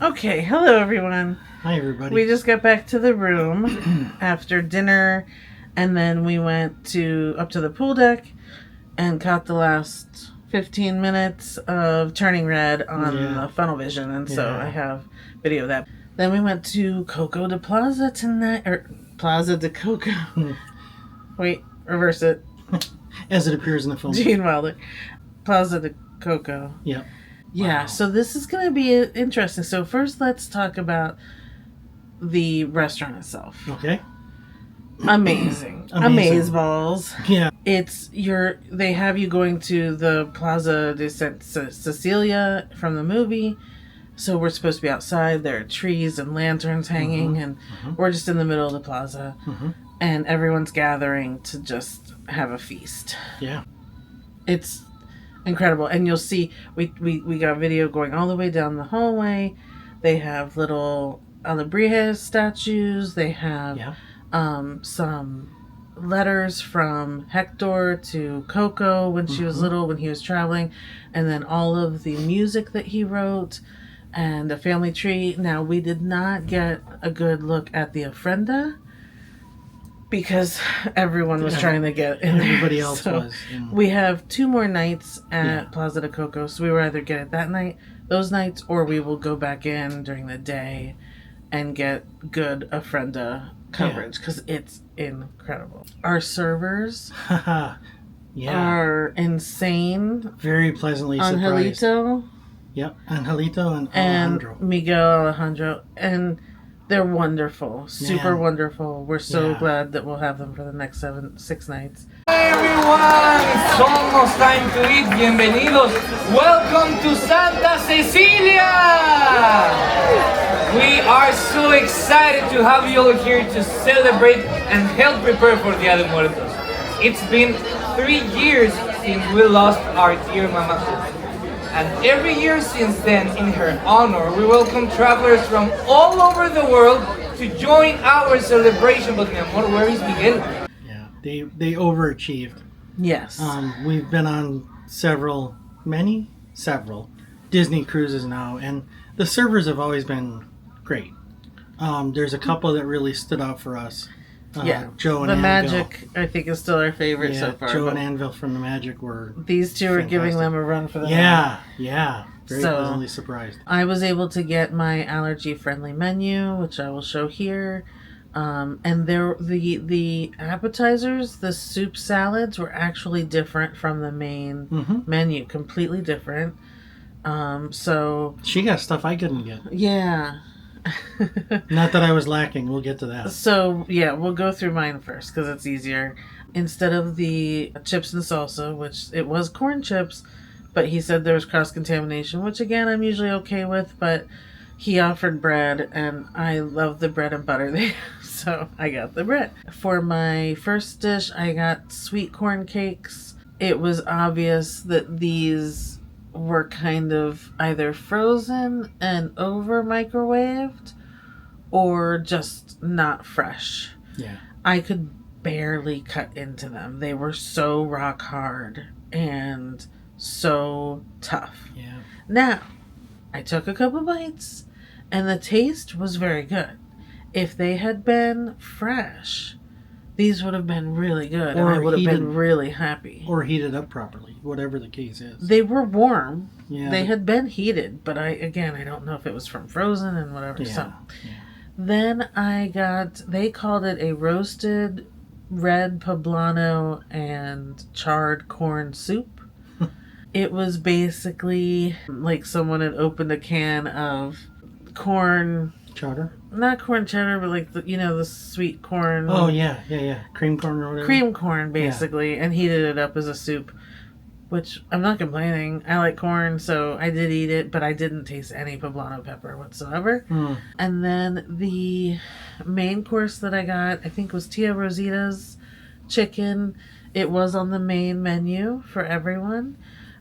Okay, hello everyone. Hi everybody. We just got back to the room after dinner, and then we went up to the pool deck and caught the last 15 minutes of Turning Red on the funnel vision, and so I have video of that. Then we went to Coco de Plaza tonight, or Plaza de Coco. Wait, reverse it. As it appears in the film. Gene Wilder. Plaza de Coco. Yep. Yeah, so this is going to be interesting. So first let's talk about the restaurant itself. Okay. Amazing. Amazeballs. Yeah. They have you going to the Plaza de Cecilia from the movie. So we're supposed to be outside. There are trees and lanterns hanging, and we're just in the middle of the plaza. And everyone's gathering to just have a feast. Yeah. It's incredible. And you'll see, we got video going all the way down the hallway. They have little Alebrijes statues. They have some letters from Hector to Coco when she was little, when he was traveling. And then all of the music that he wrote. And a family tree. Now, we did not get a good look at the ofrenda because everyone was trying to get in. Everybody else was. Yeah. We have 2 more nights at Plaza de Coco, so we will either get it that night, those nights, or we will go back in during the day and get good ofrenda coverage because it's incredible. Our servers are insane. Very pleasantly surprised. Angelito. Yep, Angelito and Alejandro. And Miguel Alejandro. And they're wonderful. Super wonderful. We're so glad that we'll have them for the next 6 nights. Hi everyone! It's almost time to eat. Bienvenidos. Welcome to Santa Cecilia! We are so excited to have you all here to celebrate and help prepare for Dia de Muertos. It's been 3 years since we lost our dear Mama Coco. And every year since then, in her honor, we welcome travelers from all over the world to join our celebration. But mi amor, where is Miguel? Yeah, they overachieved. Yes. We've been on several Disney cruises now, and the servers have always been great. There's a couple that really stood out for us. Joe and the Anvil. Magic, I think, is still our favorite so far. Joe and Anvil from the Magic were these 2 are giving them a run for the money. Yeah. Very pleasantly surprised. I was able to get my allergy-friendly menu, which I will show here. And the appetizers, the soup salads, were actually different from the main menu. Completely different. So she got stuff I couldn't get. Yeah. Not that I was lacking. We'll get to that. So, we'll go through mine first because it's easier. Instead of the chips and salsa, which it was corn chips, but he said there was cross-contamination, which again, I'm usually okay with, but he offered bread, and I love the bread and butter there, so I got the bread. For my first dish, I got sweet corn cakes. It was obvious that these were kind of either frozen and over microwaved or just not fresh. Yeah. I could barely cut into them. They were so rock hard and so tough. Yeah. Now, I took a couple bites and the taste was very good. If they had been fresh, these would have been really good, and I would have been really happy. Or heated up properly, whatever the case is. They were warm. Yeah. They had been heated, but I don't know if it was from frozen and whatever. Yeah. So, then they called it a roasted red poblano and charred corn soup. It was basically like someone had opened a can of corn... Chowder? Not corn cheddar, but like the sweet corn. Oh yeah. Cream corn or whatever. Cream corn, basically, and heated it up as a soup. Which I'm not complaining. I like corn, so I did eat it, but I didn't taste any poblano pepper whatsoever. And then the main course that I got, I think, was Tia Rosita's chicken. It was on the main menu for everyone.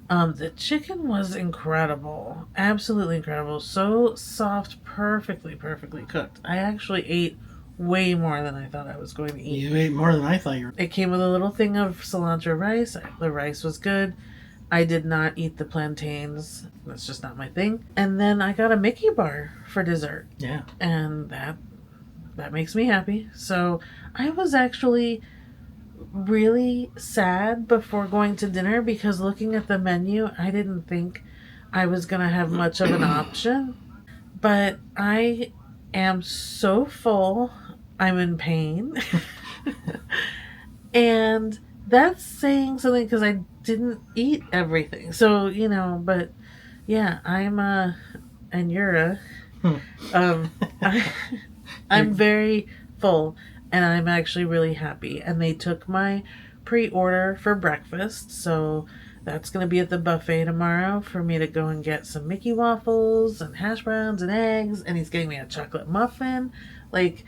The chicken was incredible. Absolutely incredible. So soft, perfectly cooked. I actually ate way more than I thought I was going to eat. You ate more than I thought you were. It came with a little thing of cilantro rice. The rice was good. I did not eat the plantains. That's just not my thing. And then I got a Mickey bar for dessert. Yeah. And that makes me happy. So I was actually really sad before going to dinner because looking at the menu, I didn't think I was going to have much of an option. But I am so full. I'm in pain. And that's saying something because I didn't eat everything. So, but yeah, and you're I, I'm very full and I'm actually really happy. And they took my pre-order for breakfast. So that's going to be at the buffet tomorrow for me to go and get some Mickey waffles and hash browns and eggs. And he's getting me a chocolate muffin. Like,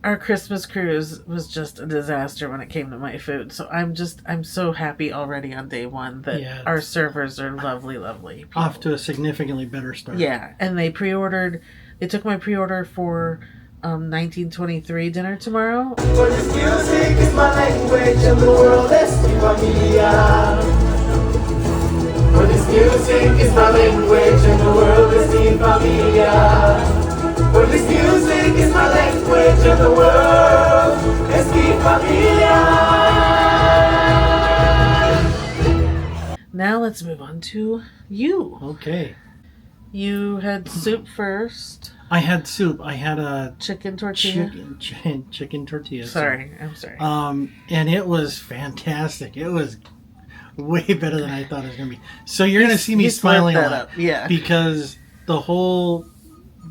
our Christmas cruise was just a disaster when it came to my food. So I'm so happy already on day one that our servers are lovely, lovely people. Off to a significantly better start. Yeah, and they took my pre-order for 1923 dinner tomorrow. For this music is my language and the world is mi familia. For this music is my language and the world is mi familia. For this music is my language and the world es mi familia. Now let's move on to you. Okay. You had soup first. I had soup. I had a chicken tortilla. Chicken tortilla. I'm sorry. And it was fantastic. It was way better than I thought it was going to be. So you're going to see me smiling a lot. Yeah. Because the whole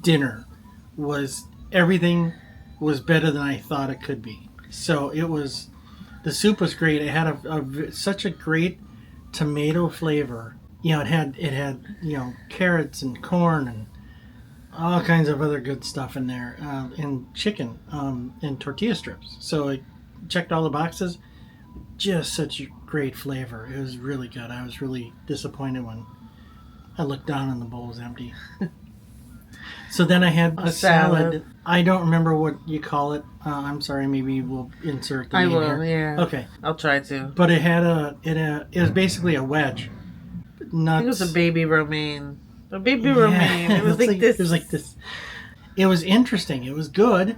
dinner everything was better than I thought it could be. So the soup was great. It had such a great tomato flavor. It had carrots and corn and all kinds of other good stuff in there, and chicken, and tortilla strips. So it checked all the boxes. Just such a great flavor. It was really good. I was really disappointed when I looked down and the bowl was empty. So then I had a salad. I don't remember what you call it. I'm sorry. Maybe we'll insert the name here. I will. Yeah. Okay. I'll try to. But it was basically a wedge. Nuts. I think it was a baby romaine. A baby romaine. It was like this. It was like this. It was interesting. It was good.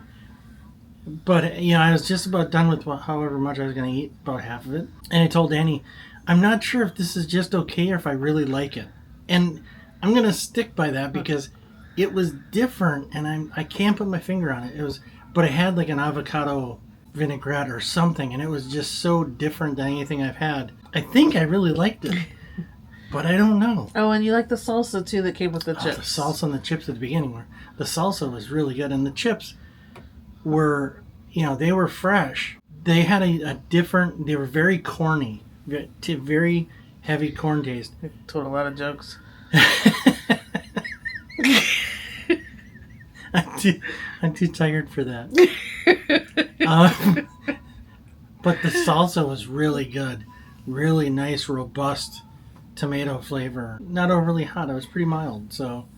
But I was just about done with however much I was going to eat. About half of it. And I told Annie, I'm not sure if this is just okay or if I really like it. And I'm going to stick by that because it was different, and I can't put my finger on it. But it had like an avocado vinaigrette or something, and it was just so different than anything I've had. I think I really liked it, but I don't know. Oh, and you like the salsa too that came with the chips. The salsa and the chips at the beginning the salsa was really good, and the chips were, they were fresh. They had they were very corny, very heavy corn taste. I told a lot of jokes. I'm too tired for that. But the salsa was really good. Really nice, robust tomato flavor. Not overly hot. It was pretty mild. So,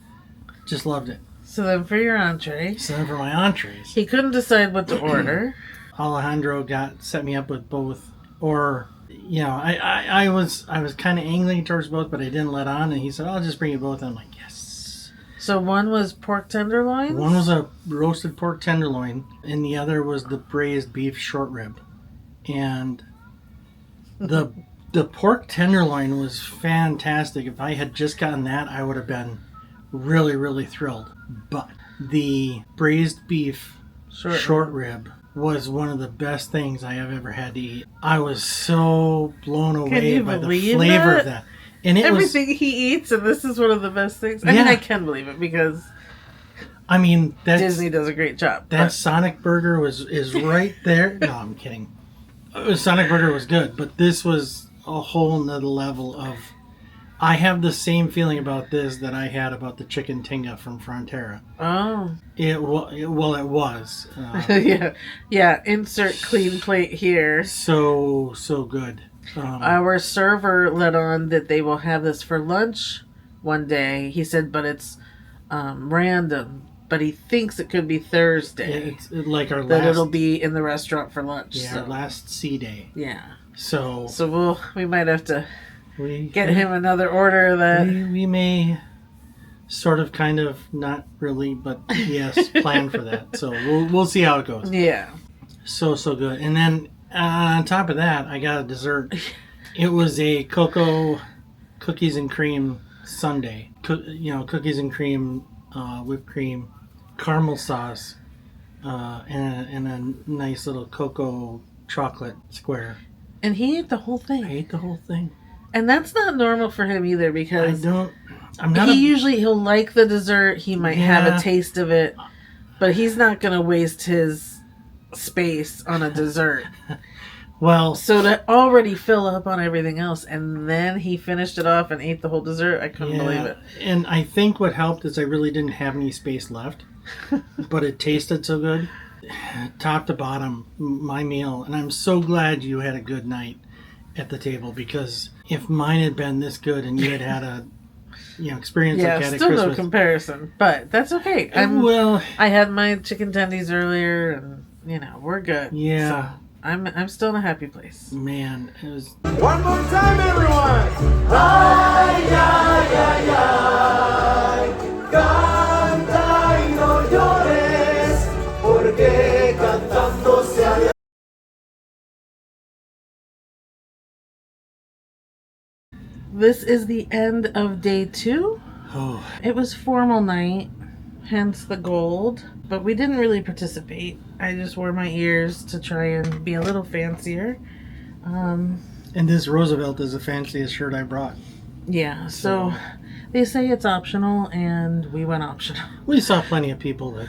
just loved it. So then for your entree. So then for my entrees. He couldn't decide what to order. Alejandro set me up with both. Or, I was kind of angling towards both, but I didn't let on. And he said, I'll just bring you both. And I'm like, yes. So one was pork tenderloins? One was a roasted pork tenderloin, and the other was the braised beef short rib. And the pork tenderloin was fantastic. If I had just gotten that, I would have been really, really thrilled. But the braised beef short rib was one of the best things I have ever had to eat. I was so blown away by the flavor of that. And everything he eats, and this is one of the best things. I mean, I can believe it because Disney does a great job. That Sonic Burger is right there. No, I'm kidding. Sonic Burger was good, but this was a whole nother level of... I have the same feeling about this that I had about the chicken tinga from Frontera. Oh. It was. Yeah. Insert clean plate here. So good. Our server let on that they will have this for lunch one day. He said, but it's random. But he thinks it could be Thursday. It's like our that it'll be in the restaurant for lunch. Yeah, our last C day. Yeah. So we might have to get him another order that... We may sort of, kind of, not really, but yes, plan for that. So we'll see how it goes. Yeah. So good. And then on top of that, I got a dessert. It was a Coco cookies and cream sundae. Cookies and cream, whipped cream, caramel sauce, and a nice little cocoa chocolate square. And he ate the whole thing. I ate the whole thing. And that's not normal for him either, because he'll like the dessert. He might have a taste of it, but he's not going to waste his space on a dessert. Well, so to already fill up on everything else, and then he finished it off and ate the whole dessert, I couldn't believe it. And I think what helped is I really didn't have any space left, but it tasted so good. Top to bottom, my meal. And I'm so glad you had a good night at the table, because if mine had been this good and you had a experience like that at still Christmas. No comparison, but that's okay. I had my chicken tendies earlier, and we're good. Yeah. So I'm still in a happy place. Man, it was... One more time, everyone! Ay, ay, ay, ay. Canta y no llores, porque cantando se alegra. This is the end of day 2. Oh. It was formal night, hence the gold, but we didn't really participate. I just wore my ears to try and be a little fancier. And this Roosevelt is the fanciest shirt I brought. Yeah, so they say it's optional, and we went optional. We saw plenty of people that,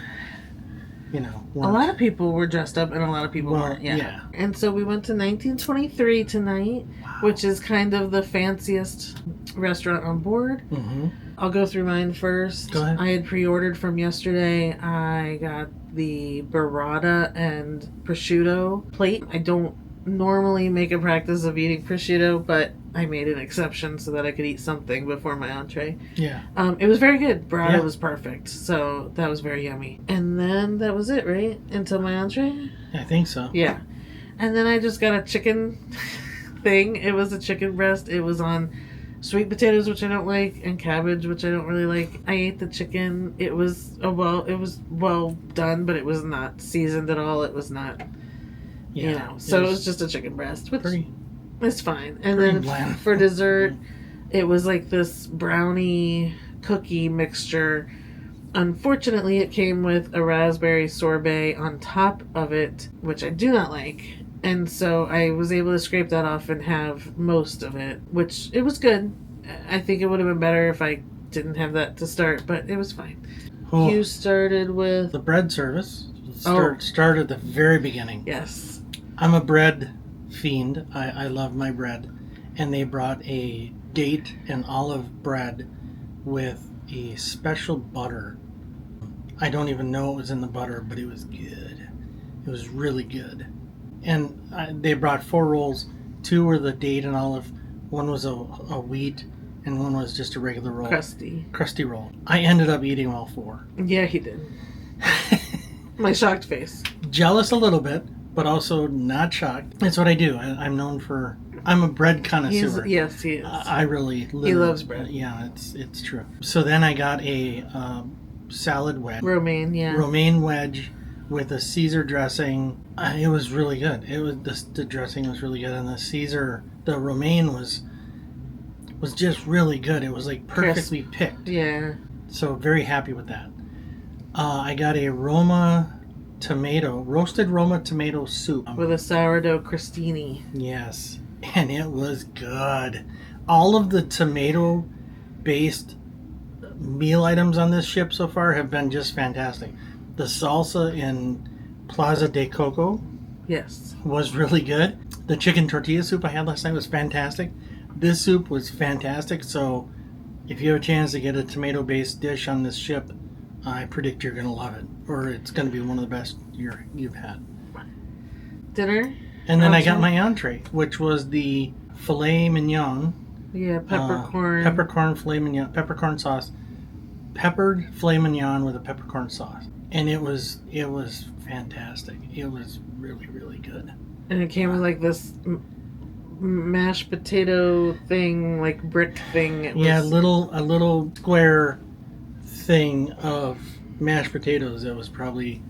weren't. A lot of people were dressed up, and a lot of people weren't. Yeah. And so we went to 1923 tonight, which is kind of the fanciest restaurant on board. Mm-hmm. I'll go through mine first. Go ahead. I had pre-ordered from yesterday. I got the burrata and prosciutto plate. I don't normally make a practice of eating prosciutto, but I made an exception so that I could eat something before my entree. Yeah. It was very good. Burrata was perfect, so that was very yummy. And then that was it, right? Until my entree? I think so. Yeah. And then I just got a chicken thing. It was a chicken breast. It was on sweet potatoes, which I don't like, and cabbage, which I don't really like. I ate the chicken. It was well done, but it was not seasoned at all. It was not, so it was just a chicken breast, which is fine. And then bland. For dessert, it was like this brownie cookie mixture. Unfortunately, it came with a raspberry sorbet on top of it, which I do not like. And so I was able to scrape that off and have most of it, which it was good. I think it would have been better if I didn't have that to start, but it was fine. Oh. You started with... The bread service. Started at the very beginning. Yes. I'm a bread fiend. I love my bread. And they brought a date and olive bread with a special butter. I don't even know what was in the butter, but it was good. It was really good. And they brought 4 rolls. 2 were the date and olive. 1 was a wheat, and 1 was just a regular roll. Crusty roll. I ended up eating all 4. Yeah, he did. My shocked face. Jealous a little bit, but also not shocked. That's what I do. I'm known for... I'm a bread connoisseur. Yes, he is. I really... He loves bread. Yeah, it's true. So then I got a salad wedge. Romaine, yeah. Romaine wedge with a Caesar dressing. It was really good. It was the dressing was really good, and the romaine was just really good. It was like perfectly picked. Yeah. So very happy with that. I got a roasted Roma tomato soup with a sourdough crostini. Yes, and it was good. All of the tomato-based meal items on this ship so far have been just fantastic. The salsa in Plaza de Coco was really good. The chicken tortilla soup I had last night was fantastic. This soup was fantastic. So if you have a chance to get a tomato-based dish on this ship, I predict you're going to love it. Or it's going to be one of the best you've had. Dinner? And then I got my entree, which was the filet mignon. Yeah, peppercorn. Peppercorn filet mignon. Peppercorn sauce. Peppered filet mignon with a peppercorn sauce. And it was fantastic. It was really, really good. And it came with like this mashed potato thing, like brick thing. It Yeah, was, a little square thing of mashed potatoes that was probably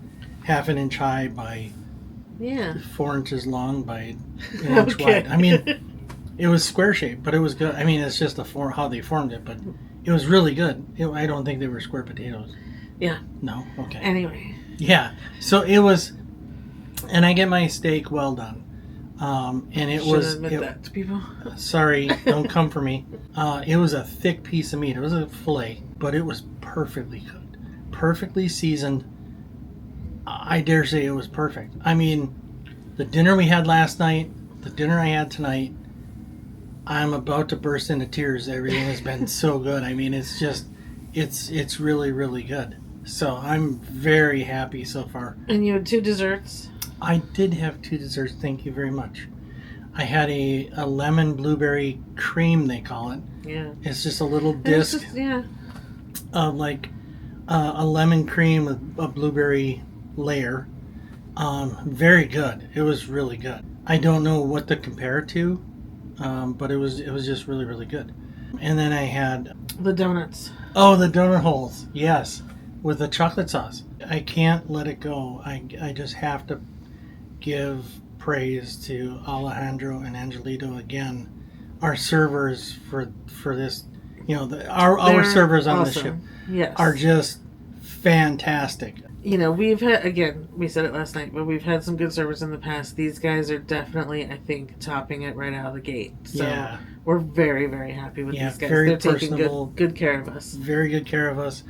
half an inch high by yeah. 4 inches long by an inch Okay. wide. I mean, it was square shaped, but it was good. I mean, it's just how they formed it, but it was really good. I don't think they were square potatoes. Yeah. No, okay. Anyway, Yeah, so it was, and I get my steak well done. And it shouldn't was. admit that to people. Sorry, don't come for me. It was a thick piece of meat. It was a fillet, but it was perfectly cooked, perfectly seasoned. I dare say it was perfect. I mean, the dinner we had last night, the dinner I had tonight, I'm about to burst into tears. Everything has been so good. I mean, it's just, it's really, really good. So I'm very happy so far. And you had 2 desserts. I did have 2 desserts. Thank you very much. I had a lemon blueberry cream, they call it. Yeah. It's just a little It was disc just, yeah. of like a lemon cream with a blueberry layer. Very good. It was really good. I don't know what to compare it to, but it was just really, really good. And then I had The donuts. the donut holes. Yes, with the chocolate sauce. I can't let it go. I just have to give praise to Alejandro and Angelito again, our servers for this. You know, our They're servers on the awesome. ship Yes. are just fantastic. You know, we've had, again, we said it last night, but we've had some good servers in the past. These guys are definitely, I think, topping it right out of the gate. So Yeah. we're very, very happy with Yeah, these guys. very They're taking personable. good care of us. Very good care of us,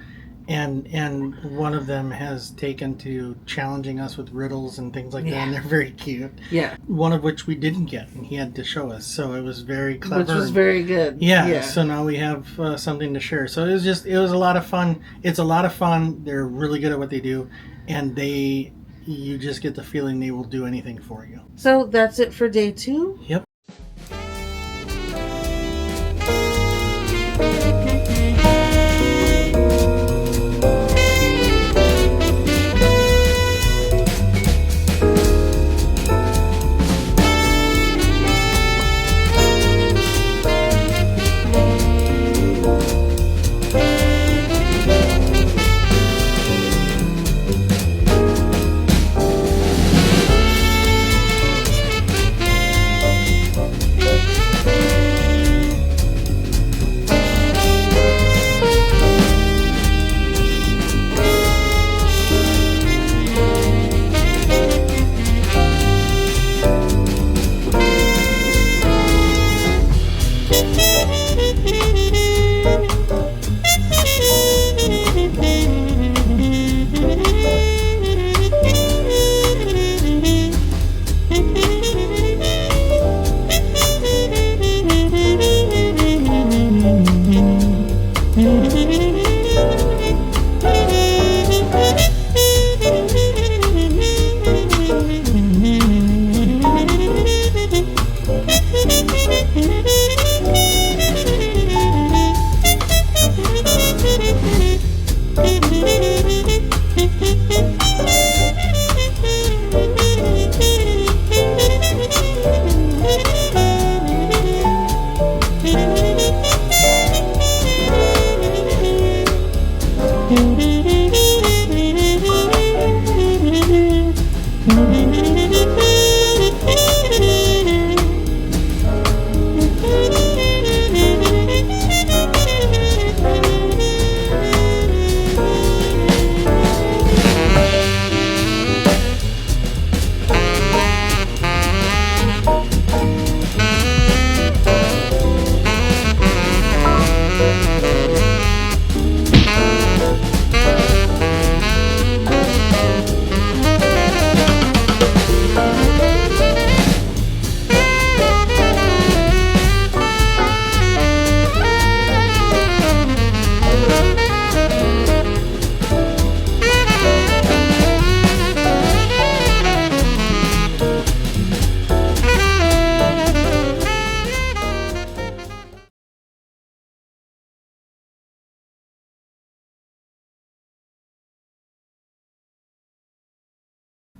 and one of them has taken to challenging us with riddles and things like that, and Yeah. they're very cute. Yeah. One of which we didn't get, and he had to show us, so it was very clever. Which was very good. Yeah, so now we have something to share. So it was a lot of fun. It's a lot of fun. They're really good at what they do, and you just get the feeling they will do anything for you. So that's it for day 2. Yep.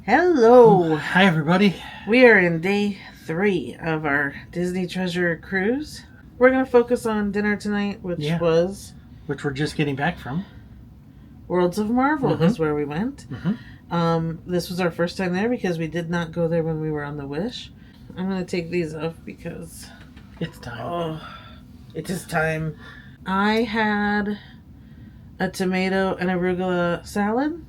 Hello. Hi, everybody. We are in day 3 of our Disney Treasure cruise. We're going to focus on dinner tonight, which was which we're just getting back from. Worlds of Marvel is where we went. This was our first time there because we did not go there when we were on the Wish. I'm going to take these off because it's time. Oh, it is time. I had a tomato and arugula salad.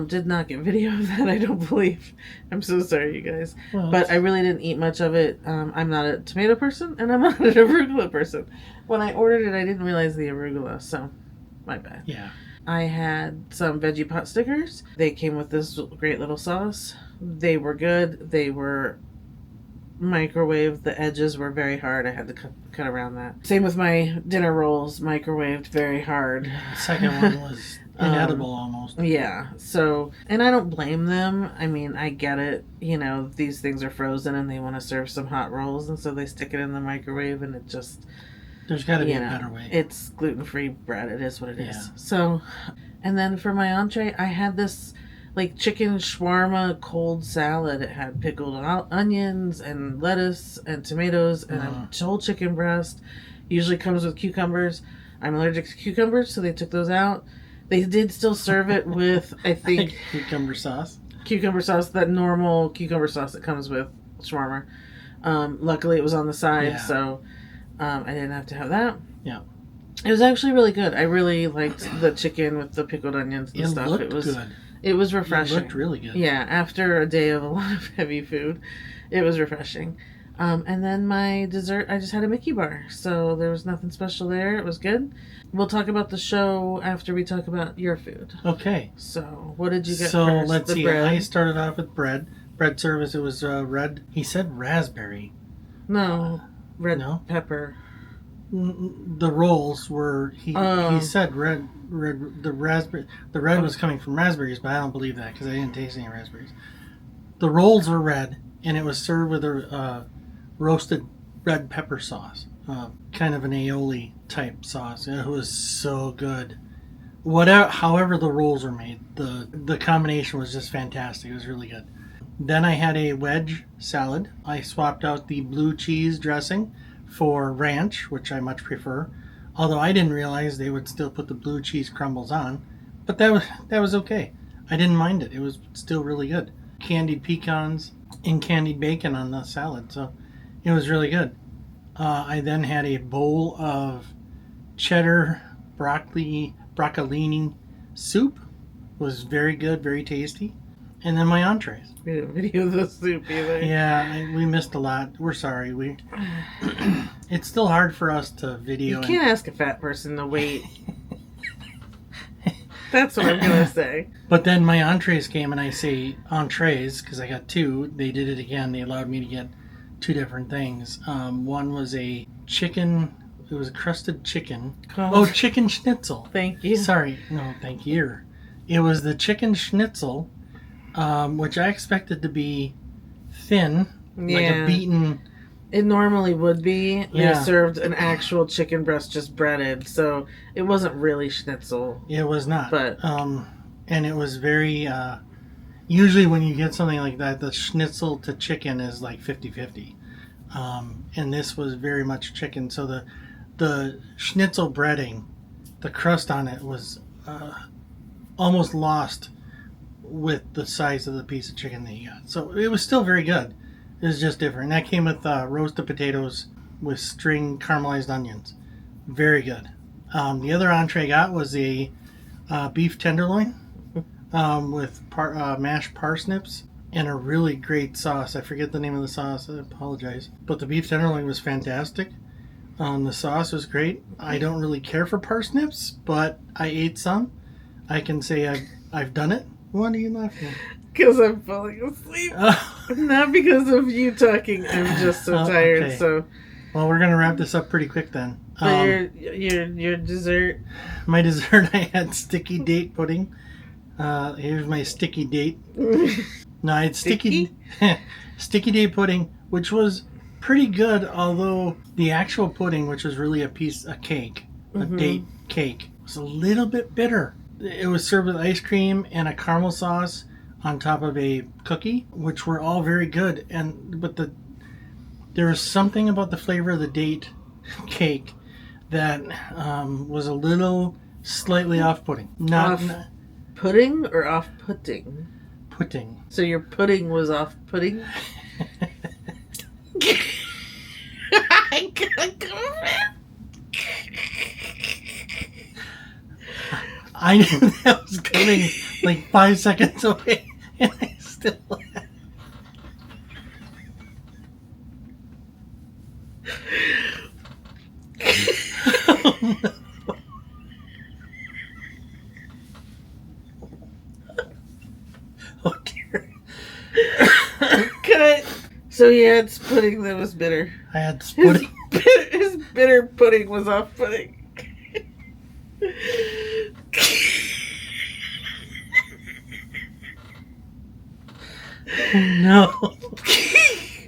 Did not get video of that, I don't believe. I'm so sorry, you guys. Well, but I really didn't eat much of it. I'm not a tomato person, and I'm not an arugula person. When I ordered it, I didn't realize the arugula, so my bad. Yeah. I had some veggie pot stickers. They came with this great little sauce. They were good. They were microwaved. The edges were very hard. I had to cut around that. Same with my dinner rolls, microwaved very hard. The second one was inedible almost. Yeah. So, and I don't blame them. I mean, I get it. You know, these things are frozen and they want to serve some hot rolls, and so they stick it in the microwave, and it just... There's got to be a better way. It's gluten-free bread. It is what it is. Yeah. So, and then for my entree, I had this like chicken shawarma cold salad. It had pickled onions and lettuce and tomatoes and a whole chicken breast. Usually comes with cucumbers. I'm allergic to cucumbers, so they took those out. They did still serve it with, I think, cucumber sauce. Cucumber sauce, that normal cucumber sauce that comes with shawarma. Luckily, it was on the side, so I didn't have to have that. Yeah. It was actually really good. I really liked the chicken with the pickled onions and stuff. It was good. It was refreshing. It looked really good. Yeah, after a day of a lot of heavy food, it was refreshing. And then my dessert, I just had a Mickey bar. So there was nothing special there. It was good. We'll talk about the show after we talk about your food. Okay. So what did you get so first? Let's see. Bread? I started off with bread. Bread service. It was red. He said raspberry. No. Red pepper. The rolls were he said red the raspberry the red was coming from raspberries, but I don't believe that because I didn't taste any raspberries. The rolls were red, and it was served with a roasted red pepper sauce, kind of an aioli type sauce. It was so good. However the rolls were made, the combination was just fantastic. It was really good. Then I had a wedge salad. I swapped out the blue cheese dressing for ranch, which I much prefer. Although I didn't realize they would still put the blue cheese crumbles on, but that was okay. I didn't mind it. It was still really good. Candied pecans and candied bacon on the salad, so it was really good. I then had a bowl of cheddar broccolini soup. It was very good, very tasty. And then my entrees. We didn't video the soup either. Yeah, we missed a lot. We're sorry. It's still hard for us to video. You can't ask a fat person to wait. That's what I'm going to say. But then my entrees came, and I say entrees because I got two. They did it again. They allowed me to get two different things. One was a chicken. It was a crusted chicken. Chicken schnitzel. Thank you. Sorry. No, thank you. It was the chicken schnitzel, which I expected to be thin, like a beaten. It normally would be. Yeah. They served an actual chicken breast just breaded, so it wasn't really schnitzel. It was not. But and it was very. Usually, when you get something like that, the schnitzel to chicken is like 50-50. And this was very much chicken. So the schnitzel breading, the crust on it was almost lost with the size of the piece of chicken that you got. So it was still very good. It was just different. That came with roasted potatoes with string caramelized onions. Very good. The other entree I got was a beef tenderloin with mashed parsnips and a really great sauce. I forget the name of the sauce. I apologize. But the beef tenderloin was fantastic. The sauce was great. I don't really care for parsnips, but I ate some. I can say I've done it. What are you laughing at? Because I'm falling asleep. Not because of you talking. I'm just so tired. Okay. So, well, we're gonna wrap this up pretty quick then. Your dessert. My dessert, I had sticky date pudding. Here's my sticky date. No, I had sticky date pudding, which was pretty good. Although the actual pudding, which was really a cake, a date cake, was a little bit bitter. It was served with ice cream and a caramel sauce on top of a cookie, which were all very good. But There was something about the flavor of the date cake that was a little slightly off-putting. Not Off pudding or off putting? putting. So your pudding was off putting? I gotta go back. I knew that was coming like 5 seconds away, and I still. Oh, no. Oh dear. Cut. So he had pudding that was bitter. I had His pudding. his bitter pudding was off putting. No.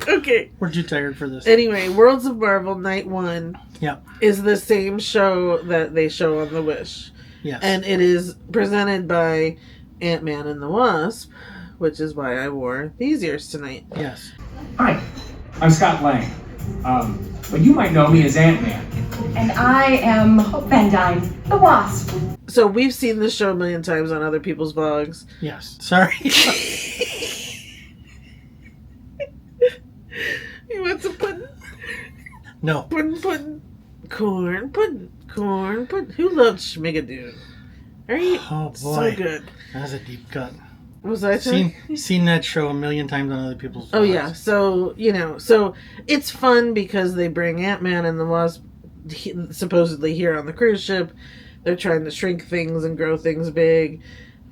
Okay. We're too tired for this. Anyway, Worlds of Marvel Night 1 Yeah. is the same show that they show on The Wish. Yes. And it is presented by Ant-Man and the Wasp, which is why I wore these ears tonight. Yes. Hi, I'm Scott Lang, but you might know me as Ant-Man. And I am Hope Van Dyne, the Wasp. So we've seen this show a million times on other people's vlogs. Yes. Sorry. You want some pudding? No. Pudding. Corn pudding. Who loves Schmigadoon? Right? Oh boy. So good. That was a deep cut. Was I saying? Seen that show a million times on other people's vlogs. Oh yeah, so so it's fun because they bring Ant-Man and the Wasp supposedly here on the cruise ship. They're trying to shrink things and grow things big.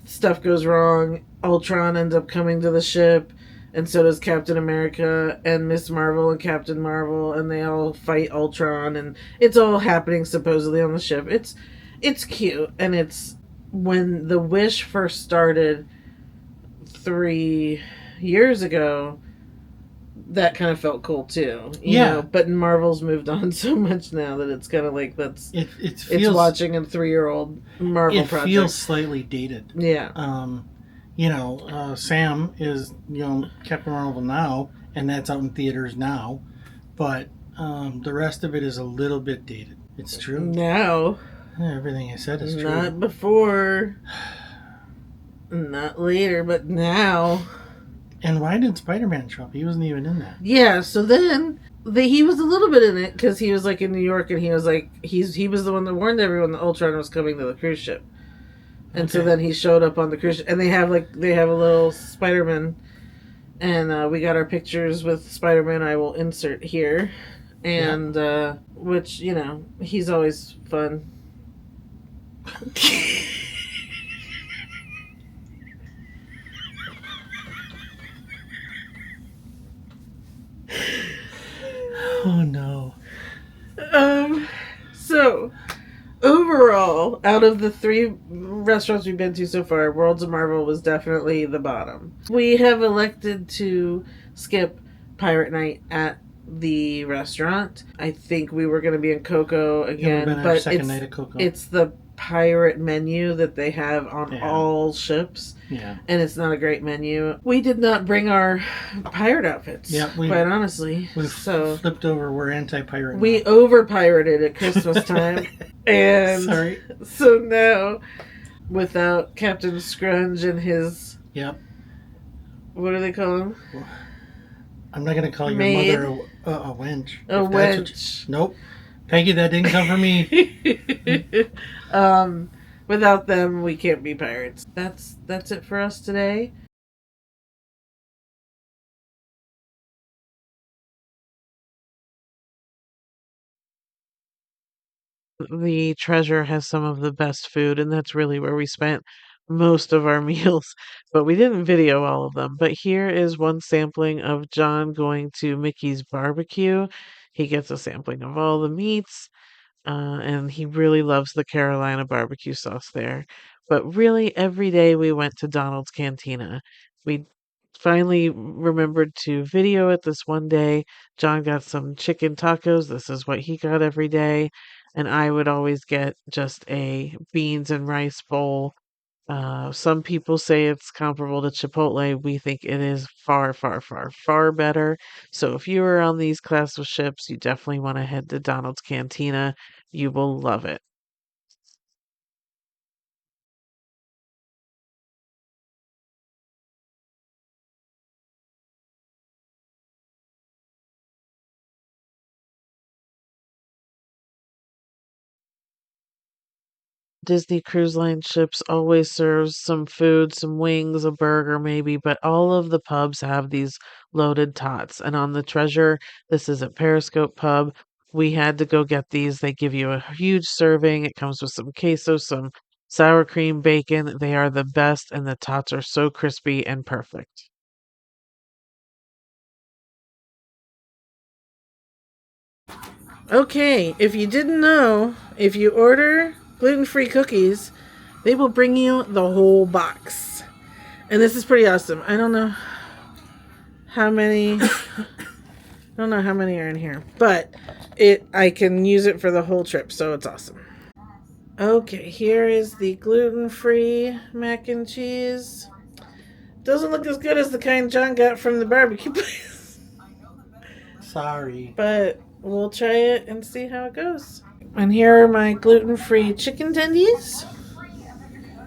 Stuff goes wrong. Ultron ends up coming to the ship, and so does Captain America and Miss Marvel and Captain Marvel, and they all fight Ultron, and it's all happening supposedly on the ship. It's cute, and it's when The Wish first started 3 years ago, that kind of felt cool too. You know? But Marvel's moved on so much now that it's kind of like It feels, it's watching a 3-year-old Marvel project. It feels slightly dated. Yeah. Sam is Captain Marvel now, and that's out in theaters now, but the rest of it is a little bit dated. It's true. Now. Everything I said is true. Not before. Not later, but now. And why did Spider-Man show up? He wasn't even in that. Yeah, so then he was a little bit in it because he was like in New York, and he was like he was the one that warned everyone that Ultron was coming to the cruise ship, and so then he showed up on the cruise ship, and they have a little Spider-Man, and we got our pictures with Spider-Man. I will insert here, and which he's always fun. Oh no. So overall, out of the 3 restaurants we've been to so far, Worlds of Marvel was definitely the bottom. We have elected to skip Pirate Night at the restaurant. I think we were going to be in Coco again, but second night at Coco. It's the pirate menu that they have on all ships. Yeah. And it's not a great menu. We did not bring our pirate outfits. Yeah, quite honestly. We flipped over. We're anti-pirate. We over-pirated at Christmas time. And sorry. So now, without Captain Scrunch and his... Yep. What do they call him? I'm not going to call your Maid? mother a wench. A wench. Nope. Peggy, that didn't come from me. Without them, we can't be pirates. That's it for us today. The Treasure has some of the best food, and that's really where we spent most of our meals. But we didn't video all of them. But here is one sampling of John going to Mickey's barbecue. He gets a sampling of all the meats. And he really loves the Carolina barbecue sauce there. But really, every day we went to Donald's Cantina. We finally remembered to video it this one day. John got some chicken tacos. This is what he got every day. And I would always get just a beans and rice bowl Some people say it's comparable to Chipotle. We think it is far, far, far, far better. So if you are on these class of ships, you definitely want to head to Donald's Cantina. You will love it. Disney Cruise Line ships always serves some food, some wings, a burger maybe, but all of the pubs have these loaded tots. And on the Treasure, this is at Periscope Pub. We had to go get these. They give you a huge serving. It comes with some queso, some sour cream, bacon. They are the best, and the tots are so crispy and perfect. Okay, if you didn't know, if you order gluten-free cookies, they will bring you the whole box. And this is pretty awesome. I don't know how many are in here, but I can use it for the whole trip, so it's awesome. Okay, here is the gluten-free mac and cheese. Doesn't look as good as the kind John got from the barbecue place. Sorry. But we'll try it and see how it goes. And here are my gluten-free chicken tendies.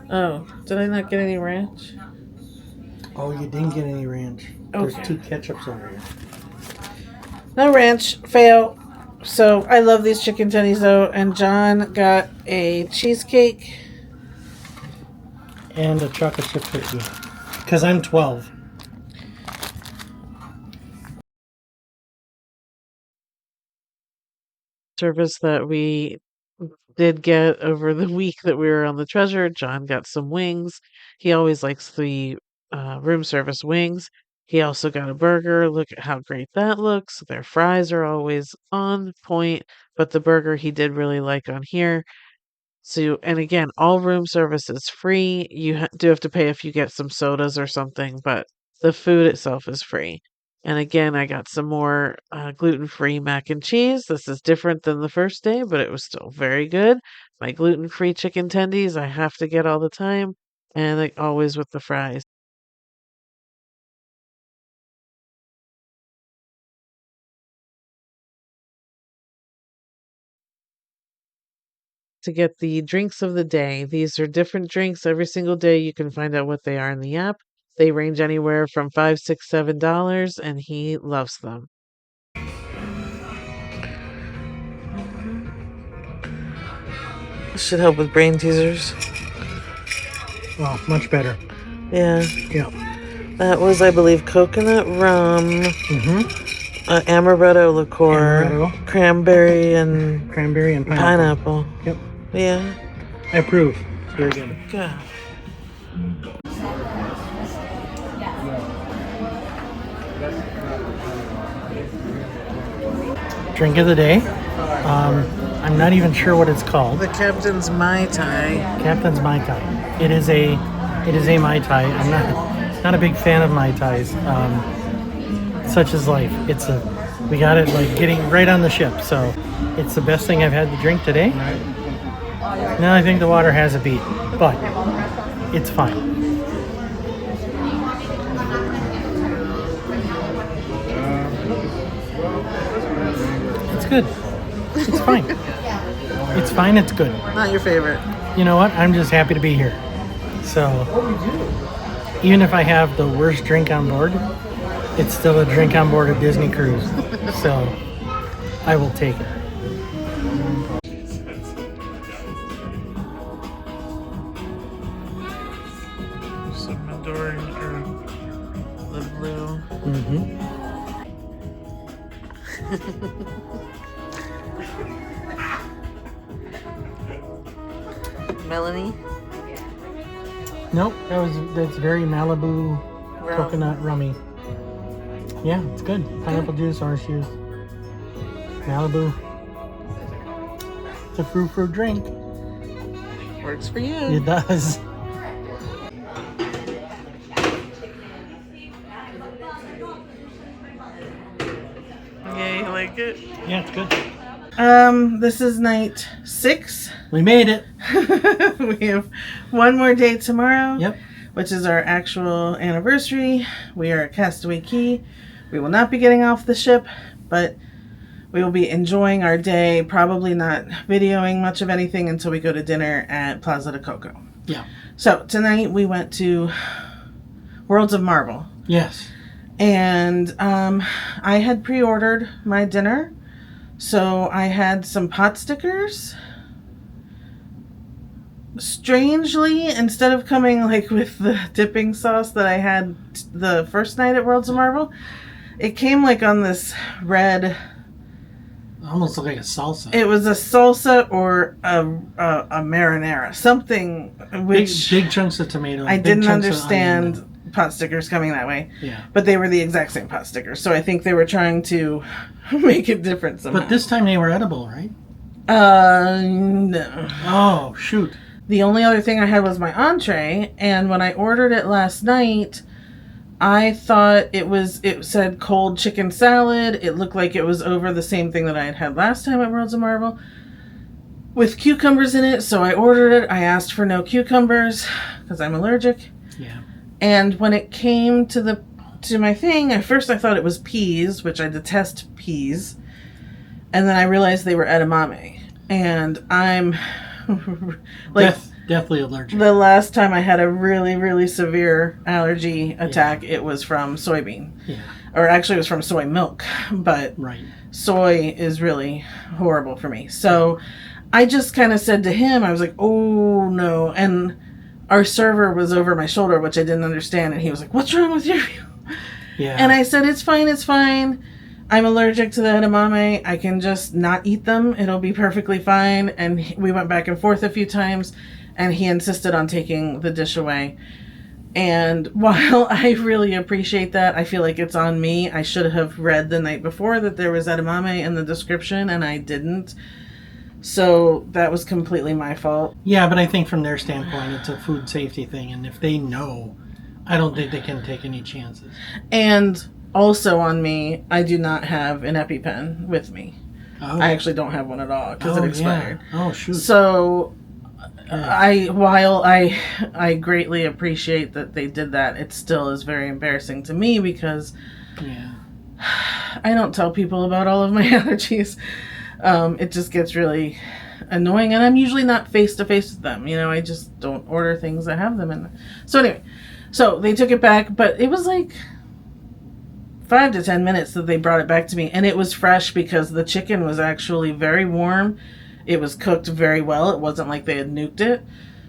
Oh, did I not get any ranch? Oh, you didn't get any ranch. There's Okay. 2 ketchups over here. No ranch, fail. So I love these chicken tendies though, and John got a cheesecake. And a chocolate chip cookie. Because I'm 12. Service that we did get over the week that we were on the Treasure. John got some wings. He always likes the room service wings. He also got a burger. Look at how great that looks. Their fries are always on point, but the burger he did really like on here. So, and again, all room service is free. You do have to pay if you get some sodas or something, but the food itself is free. And again, I got some more gluten-free mac and cheese. This is different than the first day, but it was still very good. My gluten-free chicken tendies I have to get all the time, and like always with the fries. To get the drinks of the day. These are different drinks every single day. You can find out what they are in the app. They range anywhere from $5, $6, $7, and he loves them. Should help with brain teasers. Oh, much better. Yeah, Yeah. that was, I believe, coconut rum, amaretto liqueur, Amaretto. cranberry, and Cranberry and pineapple. pineapple. Yep. Yeah, I approve. Very good. good. Drink of the day. I'm not even sure what it's called. The Captain's Mai Tai. Captain's Mai Tai. It is a Mai Tai. I'm not a big fan of Mai Tais. Such is life. We got it like getting right on the ship, so it's the best thing I've had to drink today. Now I think the water has a beat, but it's fine. It's good. It's fine. It's fine. It's good. Not your favorite. You know what? I'm just happy to be here. So, even if I have the worst drink on board, it's still a drink on board a Disney cruise. So, I will take it. Some Midori or the blue. Melanie? Nope, that's very Malibu Rum. coconut rummy. Yeah, it's good. Pineapple juice, orange juice, Malibu. It's a fruit drink. Works for you. It does. Yeah, you like it? Yeah, it's good. This is night 6. We made it. We have one more day tomorrow. Yep. Which is our actual anniversary. We are at Castaway Cay. We will not be getting off the ship, but we will be enjoying our day, probably not videoing much of anything until we go to dinner at Plaza de Coco. Yeah. So tonight we went to Worlds of Marvel. Yes. And I had pre-ordered my dinner. So I had some pot stickers. Strangely, instead of coming like with the dipping sauce that I had the first night at Worlds of Marvel, it came like on this red. Almost looked like a salsa. It was a salsa or a marinara, something which big chunks of tomato. I big didn't chunks of understand onion. pot stickers coming that way. Yeah. But they were the exact same pot stickers, so I think they were trying to make it different somehow. But this time they were edible, right? No. Oh, shoot. The only other thing I had was my entree, and when I ordered it last night, I thought it said cold chicken salad. It looked like it was over the same thing that I had last time at Worlds of Marvel with cucumbers in it, so I ordered it. I asked for no cucumbers because I'm allergic. Yeah. And when it came to my thing, at first I thought it was peas, which I detest peas. And then I realized they were edamame. And I'm like deathly allergic. the last time I had a really, really severe allergy attack, it was from soybean. Yeah. Or actually it was from soy milk. But Right. soy is really horrible for me. So I just kind of said to him, I was like, oh no. And our server was over my shoulder, which I didn't understand. And he was like, what's wrong with you? Yeah. And I said, it's fine. I'm allergic to the edamame. I can just not eat them. It'll be perfectly fine. And we went back and forth a few times, and he insisted on taking the dish away. And while I really appreciate that, I feel like it's on me. I should have read the night before that there was edamame in the description, and I didn't. So that was completely my fault. Yeah, but I think from their standpoint, it's a food safety thing. And if they know, I don't think they can take any chances. And also on me, I do not have an EpiPen with me. Oh. I actually don't have one at all because it expired. Yeah. Oh, shoot. So while I greatly appreciate that they did that, it still is very embarrassing to me because Yeah. I don't tell people about all of my allergies. It just gets really annoying, and I'm usually not face to face with them. I just don't order things that have them in them. So anyway, so they took it back, but it was like 5 to 10 minutes that they brought it back to me, and it was fresh because the chicken was actually very warm. It was cooked very well. It wasn't like they had nuked it.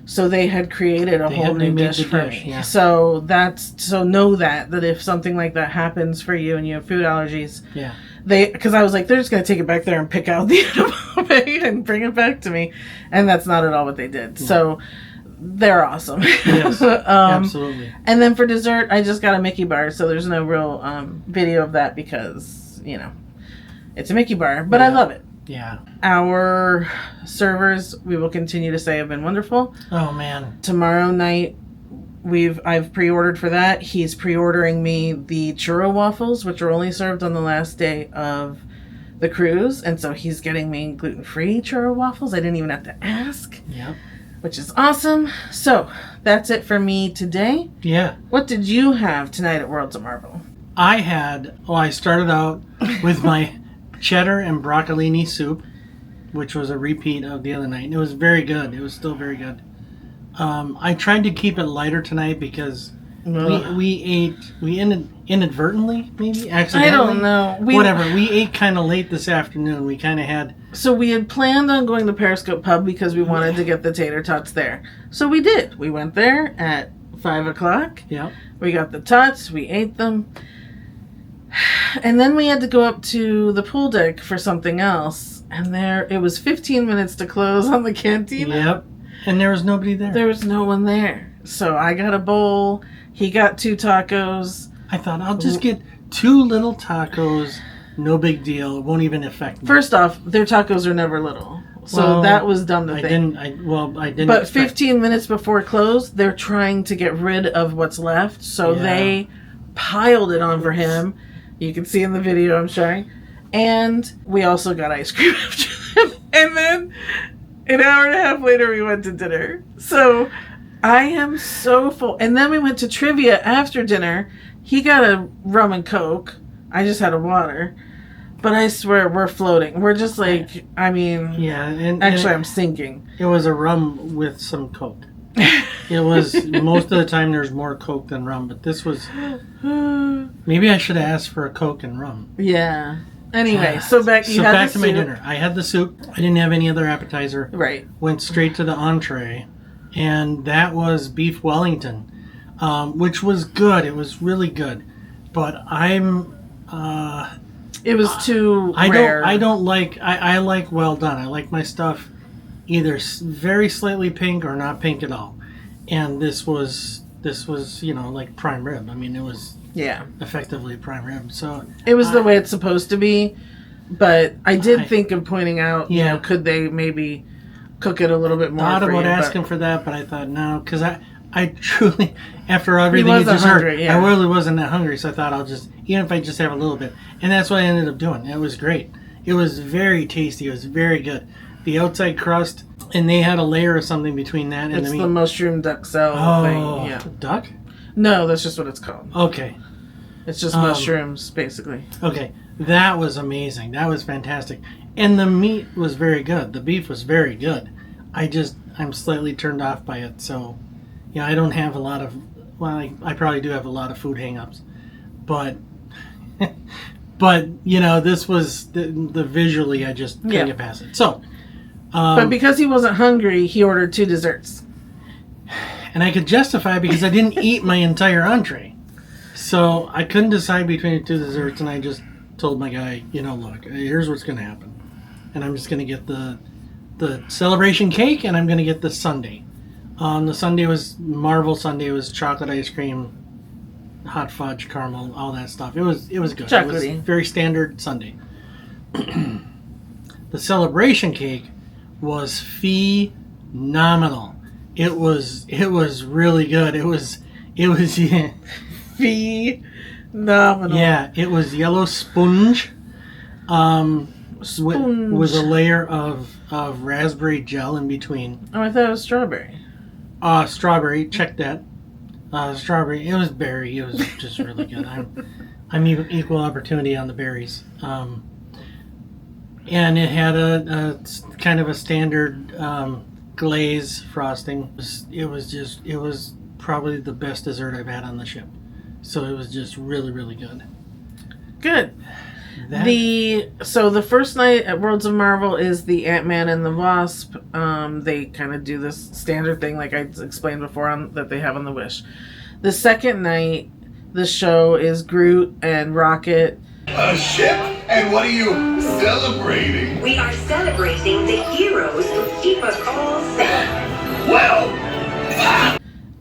So they had created a whole new dish for me. Yeah. So know that if something like that happens for you and you have food allergies, Yeah. because I was like, they're just going to take it back there and pick out the edamame and bring it back to me. And that's not at all what they did. Yeah. So they're awesome. Yes. Absolutely. And then for dessert, I just got a Mickey bar. So there's no real video of that because, it's a Mickey bar. But I love it. Yeah. Our servers, we will continue to say, have been wonderful. Oh, man. Tomorrow night, I've pre-ordered for that. He's pre-ordering me the churro waffles, which are only served on the last day of the cruise, and so he's getting me gluten-free churro waffles. I didn't even have to ask, Yep. which is awesome. So that's it for me today. Yeah. What did you have tonight at Worlds of Marvel? I started out with my cheddar and broccolini soup, which was a repeat of the other night. And it was very good. It was still very good. I tried to keep it lighter tonight because we inadvertently, maybe accidentally. I don't know. Whatever. We ate kind of late this afternoon. We kind of had. So we had planned on going to Periscope Pub because we wanted to get the tater tots there. So we did. We went there at 5 o'clock. Yeah. We got the tots. We ate them. And then we had to go up to the pool deck for something else. And it was 15 minutes to close on the cantina. Yep. And there was nobody there. There was no one there. So I got a bowl. He got 2 tacos. I thought, I'll just get 2 little tacos. No big deal. It won't even affect me. First off, their tacos are never little. So that was dumb to think. I didn't But expect 15 minutes before close, they're trying to get rid of what's left. So they piled it on for him. You can see in the video I'm showing. And we also got ice cream after And then an hour and a half later, we went to dinner. So I am so full. And then we went to trivia after dinner. He got a rum and Coke. I just had a water. But I swear, we're floating. We're just like, I mean, Yeah, and actually, I'm sinking. it was a rum with some Coke. It was, most of the time there's more Coke than rum, but this was, maybe I should have asked for a Coke and rum. Yeah. Anyway, so back to my soup. dinner. I had the soup. I didn't have any other appetizer. Right. Went straight to the entree, and that was beef Wellington, which was good. It was really good, but it was too I rare. I like well done. I like my stuff either very slightly pink or not pink at all, and this was like prime rib. I mean, it was effectively prime rib. So it was the way it's supposed to be, but I did think of pointing out, could they maybe cook it a little bit more? Thought for about you, asking for that, but I thought no, because I truly, after everything you just hungry, heard, I really wasn't that hungry, so I thought I'll just, even if I just have a little bit, and that's what I ended up doing. It was great. It was very tasty. It was very good. The outside crust, and they had a layer of something between that and it's the meat. the mushroom duxelle thing. Yeah. Duck? No, that's just what it's called. Okay. It's just mushrooms, basically. Okay. That was amazing. That was fantastic. And the meat was very good. The beef was very good. I'm slightly turned off by it, so I don't have a lot of, well, I probably do have a lot of food hang-ups, but this was the visually, I just couldn't get past it. So, but because he wasn't hungry, he ordered 2 desserts. And I could justify it because I didn't eat my entire entree. So I couldn't decide between the 2 desserts, and I just told my guy, look, here's what's going to happen. And I'm just going to get the celebration cake, and I'm going to get the sundae. The sundae was Marvel sundae. It was chocolate ice cream, hot fudge, caramel, all that stuff. It was good. Chocolatey. It was very standard sundae. The celebration cake was phenomenal. It was really good. It was phenomenal. Yeah, it was yellow sponge, with a layer of raspberry gel in between. Oh, I thought it was strawberry. Strawberry, check that. Strawberry, it was berry. It was just really good. I'm equal opportunity on the berries. And it had a kind of a standard glaze frosting. It was probably the best dessert I've had on the ship. So it was just really, really good. Good. So the first night at Worlds of Marvel is the Ant-Man and the Wasp. They kind of do this standard thing like I explained before that they have on the Wish. The second night, the show is Groot and Rocket. A ship? And what are you celebrating? We are celebrating the heroes who keep us all safe. Well,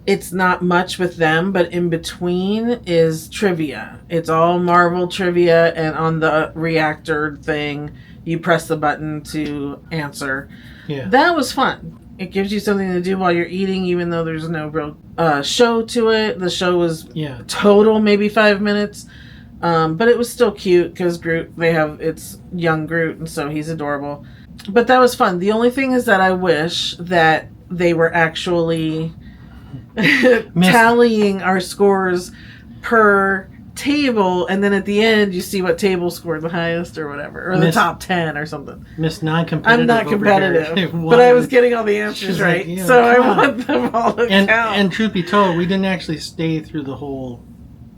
It's not much with them, but in between is trivia. It's all Marvel trivia, and on the reactor thing, you press the button to answer. Yeah. That was fun. It gives you something to do while you're eating, even though there's no real show to it. The show was total maybe 5 minutes, but it was still cute because Groot, it's young Groot, and so he's adorable. But that was fun. The only thing is that I wish that they were actually tallying our scores per table, and then at the end you see what table scored the highest or whatever, or the top 10 or something. Miss non-competitive. I'm not competitive, but I was getting all the answers right, so I want them all to count. And truth be told, we didn't actually stay through the whole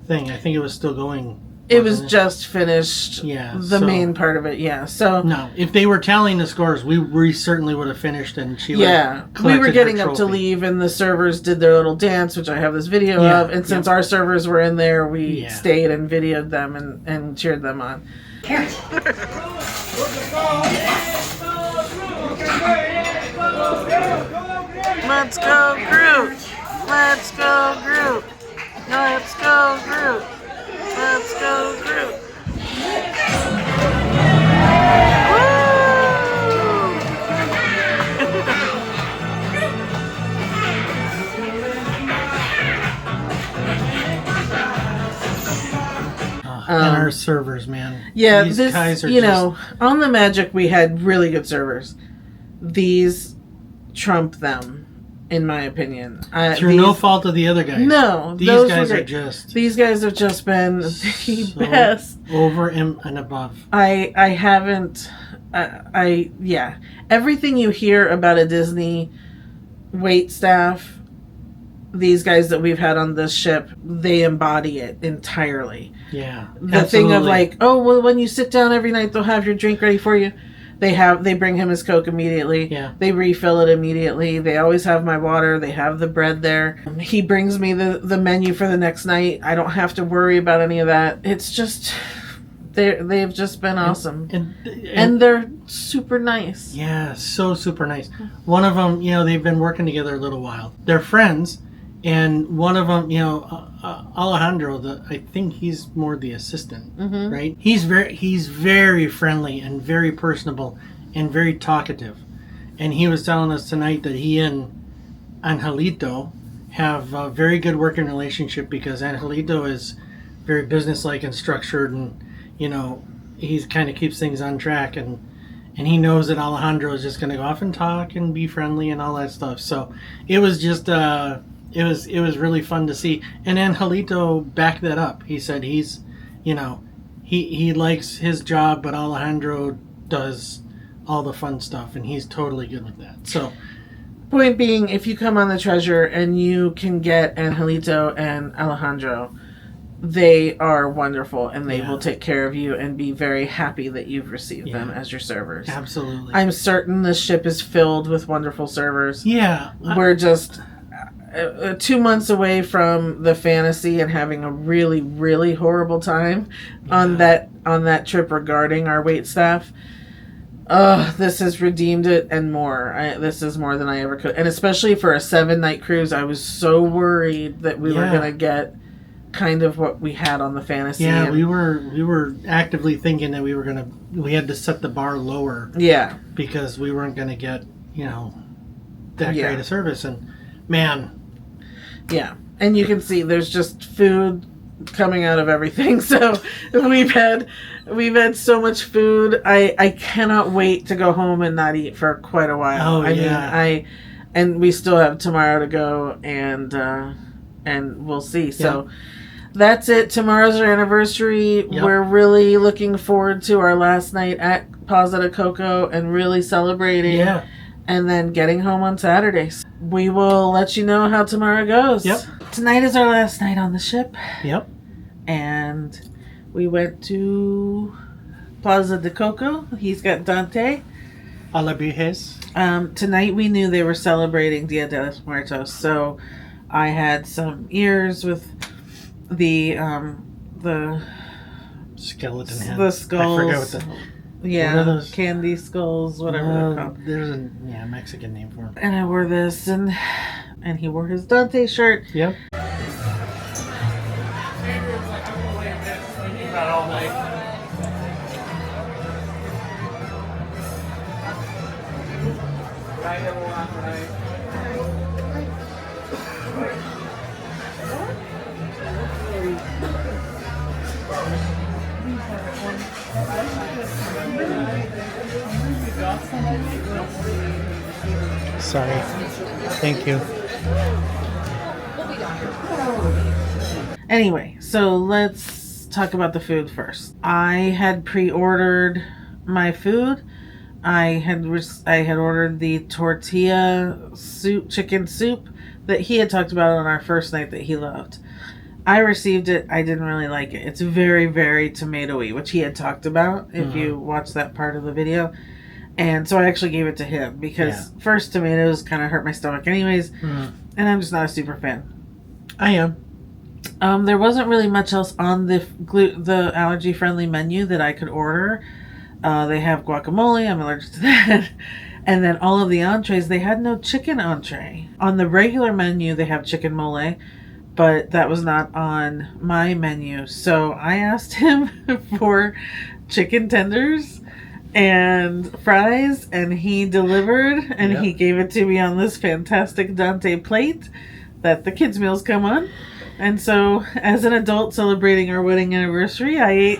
thing. I think it was still going. It was just finished. The main part of it. So no, if they were tallying the scores, we certainly would have finished, and she we were getting up to leave, and the servers did their little dance, which I have this video of. And since our servers were in there, we stayed and videoed them and cheered them on. Carrot. Let's go Groot! Let's go Groot! Let's go Groot! Let's go Groot! And our servers, man. Yeah, These this, guys are you just, know, on the Magic we had really good servers. These trump them, in my opinion. through no fault of the other guys. No, these those guys were are great. just These guys have just been the so best. over and above. I haven't. Yeah. Everything you hear about a Disney wait staff, these guys that we've had on this ship, they embody it entirely. Yeah. The thing of like, oh well, when you sit down every night, they'll have your drink ready for you. They bring him his Coke immediately. Yeah. They refill it immediately. They always have my water. They have the bread there. He brings me the menu for the next night. I don't have to worry about any of that. It's just they've just been awesome. And they're super nice. Yeah, so super nice. One of them, you know, they've been working together a little while. They're friends, and one of them, you know, Alejandro, I think he's more the assistant, right? He's very friendly and very personable and very talkative. And he was telling us tonight that he and Angelito have a very good working relationship because Angelito is very businesslike and structured, and you know, he kind of keeps things on track, and he knows that Alejandro is just going to go off and talk and be friendly and all that stuff. So it was just it was really fun to see. And Angelito backed that up. He said he's, you know, he likes his job, but Alejandro does all the fun stuff, and he's totally good with that. So point being, if you come on the Treasure and you can get Angelito and Alejandro, they are wonderful, and they will take care of you and be very happy that you've received them as your servers. Absolutely. I'm certain this ship is filled with wonderful servers. Yeah. We're just 2 months away from the fantasy and having a really, really horrible time on that trip regarding our wait staff. This has redeemed it and more. This is more than I ever could. And especially for a 7-night cruise, I was so worried that we were going to get kind of what we had on the fantasy. Yeah, we were actively thinking that we had to set the bar lower. Yeah. Because we weren't going to get, you know, that great a service. And man. Yeah. And you can see there's just food coming out of everything. So we've had so much food. I cannot wait to go home and not eat for quite a while. And we still have tomorrow to go, and we'll see. So that's it. Tomorrow's our anniversary. Yep. We're really looking forward to our last night at Plaza Coco and really celebrating. Yeah. And then getting home on Saturdays. We will let you know how tomorrow goes. Yep. Tonight is our last night on the ship. Yep. And we went to Plaza de Coco. He's got Dante. A la Virges. Tonight we knew they were celebrating Dia de los Muertos, so I had some ears with the skeleton head. The skulls. I forget what what are those? Candy skulls, whatever they're called. There's a Mexican name for them. And I wore this, and he wore his Dante shirt. Yep. Sorry. Thank you. Anyway, so let's talk about the food first. I had pre-ordered my food. I had ordered the tortilla soup, chicken soup that he had talked about on our first night that he loved. I received it. I didn't really like it. It's very, very tomatoey, which he had talked about if you watch that part of the video. And so I actually gave it to him because first tomatoes kind of hurt my stomach anyways. And I'm just not a super fan. I am. There wasn't really much else on the allergy-friendly menu that I could order. They have guacamole. I'm allergic to that. And then all of the entrees, they had no chicken entree. On the regular menu, they have chicken mole, but that was not on my menu. So I asked him for chicken tenders and fries, and he delivered, and he gave it to me on this fantastic Dante plate that the kids' meals come on. And so, as an adult celebrating our wedding anniversary, I ate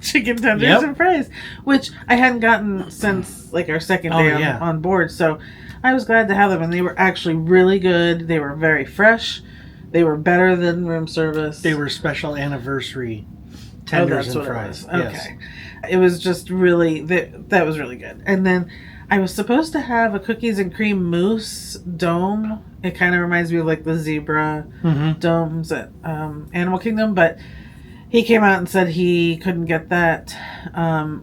chicken tenders and fries, which I hadn't gotten since like our second day on board. So I was glad to have them, and they were actually really good. They were very fresh. They were better than room service. They were special anniversary tenders and fries. Okay. It was just really, that was really good. And then I was supposed to have a cookies and cream mousse dome. It kind of reminds me of like the zebra domes at Animal Kingdom, but he came out and said he couldn't get that.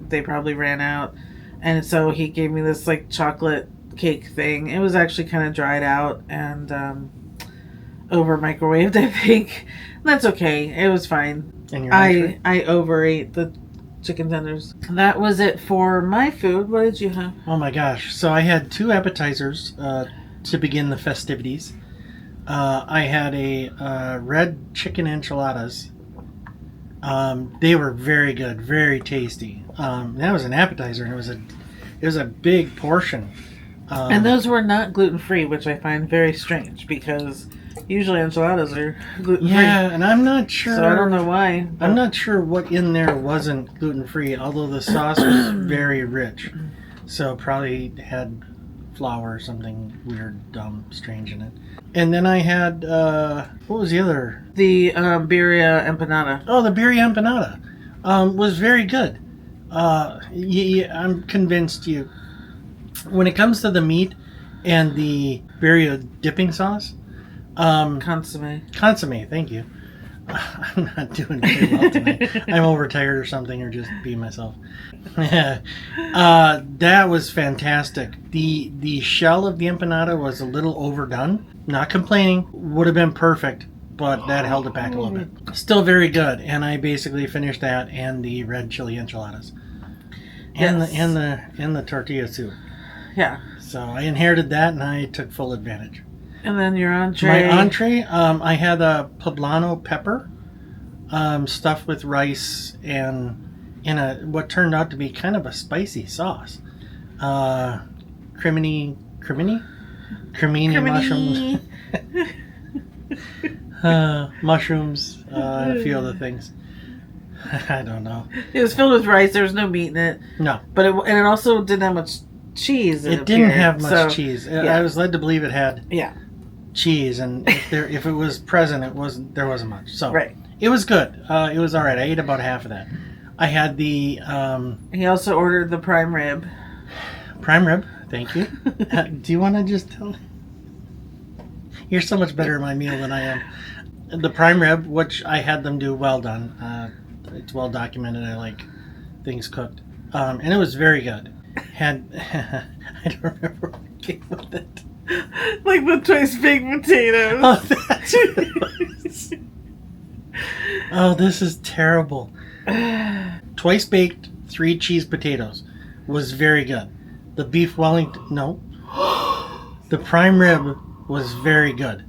They probably ran out. And so he gave me this like chocolate cake thing. It was actually kind of dried out and over microwaved, I think. That's okay. It was fine. And your I overate the chicken tenders. That was it for my food. What did you have? Oh my gosh. So I had 2 appetizers to begin the festivities. I had a red chicken enchiladas. They were very good, very tasty. That was an appetizer, and it was a big portion. And those were not gluten-free, which I find very strange because usually enchiladas are gluten-free. Yeah, and I'm not sure. So I don't know why. I'm not sure what in there wasn't gluten-free, although the sauce was very rich. So probably had flour or something weird, dumb, strange in it. And then I had, what was the other? The birria empanada. Oh, the birria empanada was very good. I'm convinced when it comes to the meat and the birria dipping sauce, Consomme, thank you. I'm not doing very well tonight. I'm overtired or something, or just being myself. That was fantastic. The shell of the empanada was a little overdone. Not complaining. Would have been perfect, but that held it back a little bit. Still very good, and I basically finished that and the red chili enchiladas, and the tortilla soup. Yeah. So I inherited that, and I took full advantage. And then your entree. My entree, I had a poblano pepper, stuffed with rice and in what turned out to be kind of a spicy sauce. Cremini mushrooms. Mushrooms, and a few other things. I don't know. It was filled with rice. There was no meat in it. No. But it also didn't have much cheese in it. It didn't have much cheese. Yeah. I was led to believe it had cheese, and if it was present, there wasn't much. So it was good. It was all right. I ate about half of that. I had the. He also ordered the prime rib. Prime rib, thank you. Do you want to just tell? You're so much better at my meal than I am. The prime rib, which I had them do well done. It's well documented. I like things cooked, and it was very good. I don't remember what came with it. Like the twice baked potatoes. Oh, that's it. Oh, this is terrible. Twice baked 3 cheese potatoes was very good. The beef Wellington, no. The prime rib was very good.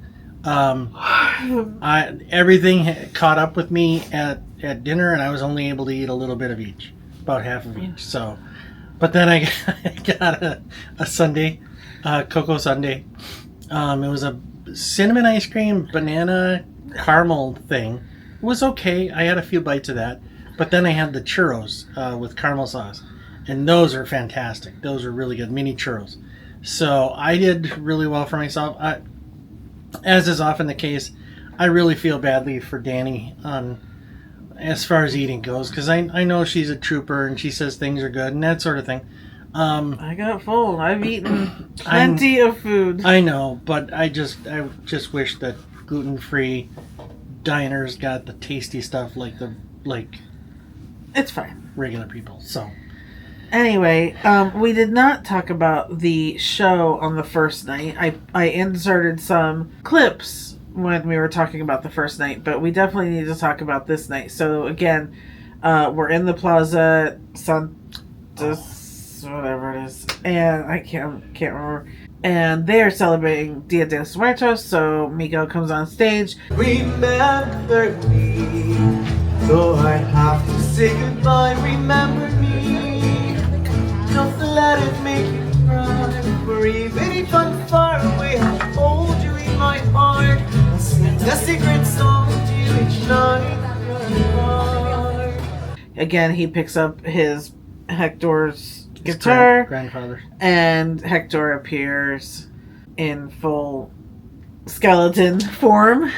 Everything caught up with me at dinner, and I was only able to eat a little bit of each, about half of each. So, but then I got a sundae, Coco sundae. It was a cinnamon ice cream banana caramel thing. It was okay. I had a few bites of that, but then I had the churros with caramel sauce, and those are fantastic. Those are really good, mini churros. So I did really well for myself. As is often the case, I really feel badly for Danny as far as eating goes, because I know she's a trooper and she says things are good and that sort of thing. I got full. I've eaten plenty of food. I know, but I just wish that gluten-free diners got the tasty stuff like it's fine. Regular people. So anyway, we did not talk about the show on the first night. I inserted some clips when we were talking about the first night, but we definitely need to talk about this night. So again, we're in the Plaza Santos, whatever it is, and I can't remember. And they are celebrating Dia de los Muertos, so Miguel comes on stage. Remember me, though I have to say goodbye. Remember me, don't let it make you cry. For even if I'm far away, I'll hold you in my heart. I'll sing a secret song to again, he picks up his Hector's guitar, grandfather, and Hector appears in full skeleton form.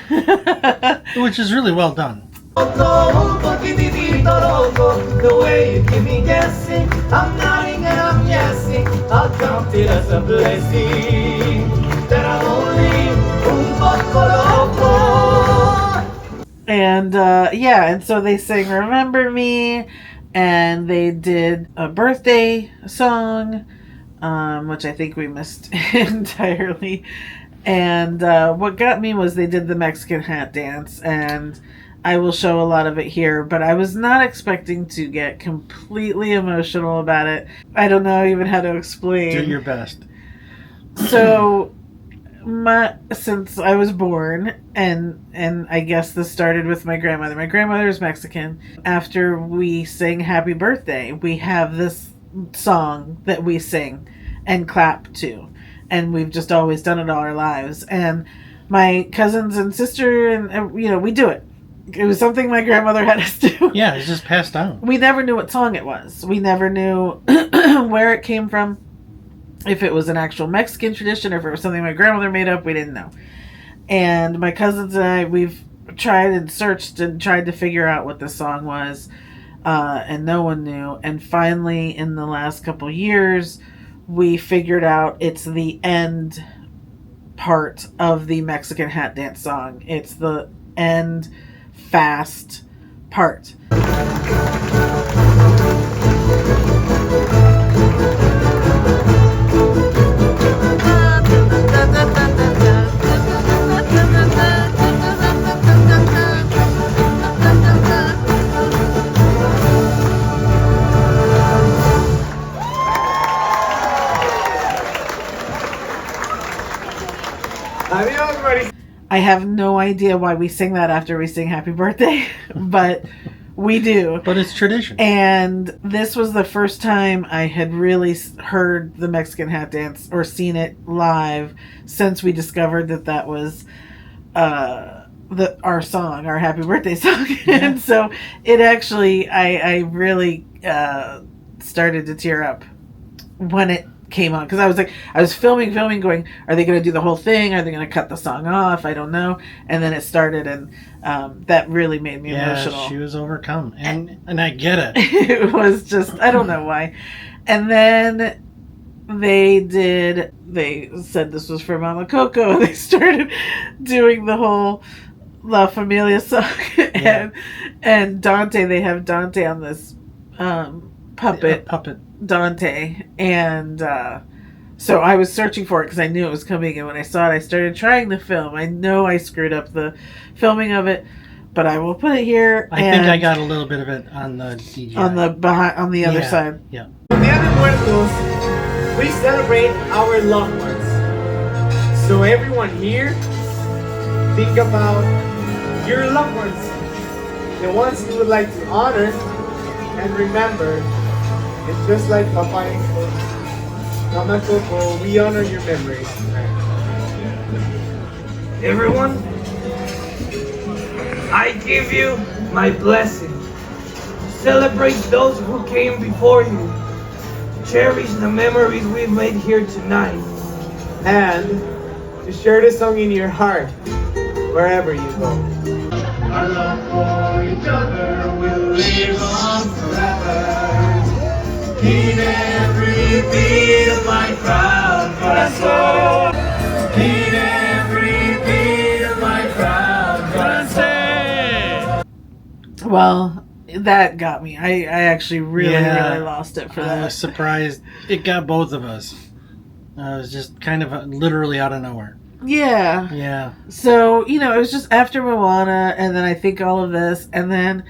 which is really well done. The way you keep me guessing, I'm nodding and I'm yesing. I'll count it as a blessing that I'm only un poco loco. And and so they sang "Remember Me," and they did a birthday song, which I think we missed entirely. And what got me was they did the Mexican hat dance, and I will show a lot of it here, but I was not expecting to get completely emotional about it. I don't know even how to explain. Do your best. So, since I was born, and I guess this started with my grandmother. My grandmother is Mexican. After we sing "Happy Birthday," we have this song that we sing and clap to. And we've just always done it all our lives. And my cousins and sister, and we do it. It was something my grandmother had us do. Yeah, it's just passed down. We never knew what song it was. We never knew where it came from. If it was an actual Mexican tradition or if it was something my grandmother made up, we didn't know. And my cousins and I, we've tried and searched and tried to figure out what this song was. And no one knew. And finally, in the last couple years, we figured out it's the end part of the Mexican hat dance song. It's the end fast part. I have no idea why we sing that after we sing "Happy Birthday," but we do. But it's tradition. And this was the first time I had really heard the Mexican hat dance or seen it live since we discovered that was our song, our Happy Birthday song. Yeah. And so it actually, I really started to tear up when it came on, because I was filming going, are they going to do the whole thing, are they going to cut the song off, I don't know. And then it started, and that really made me emotional. She was overcome, and I get it. It was just, I don't know why. And then they said this was for Mama Coco, and they started doing the whole La Familia song. Yeah. and Dante, they have Dante on this puppet Dante, and so I was searching for it because I knew it was coming, and when I saw it I started trying to film. I know I screwed up the filming of it, but I will put it here. I think I got a little bit of it on the DJI. on the other side. Yeah. On the other muertos, we celebrate our loved ones. So everyone here, think about your loved ones, the ones you would like to honor and remember. And just like Papa and Mama Coco, we honor your memories. Everyone, I give you my blessing. Celebrate those who came before you. Cherish the memories we've made here tonight. And to share this song in your heart, wherever you go. Our love for each other will live on forever. In every beat of my proud corazón. In every beat of my proud corazón. Well, that got me. I actually really lost it for that. I was surprised it got both of us. It was just kind of literally out of nowhere. Yeah. Yeah. So, it was just after Moana, and then I think all of this, and then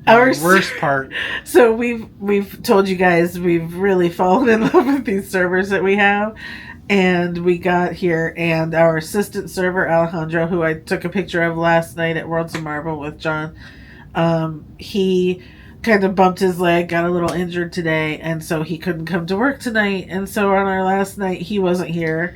our worst part. So we've told you guys we've really fallen in love with these servers that we have, and we got here, and our assistant server Alejandro, who I took a picture of last night at Worlds of Marble with John, he kind of bumped his leg, got a little injured today, and so he couldn't come to work tonight, and so on our last night he wasn't here.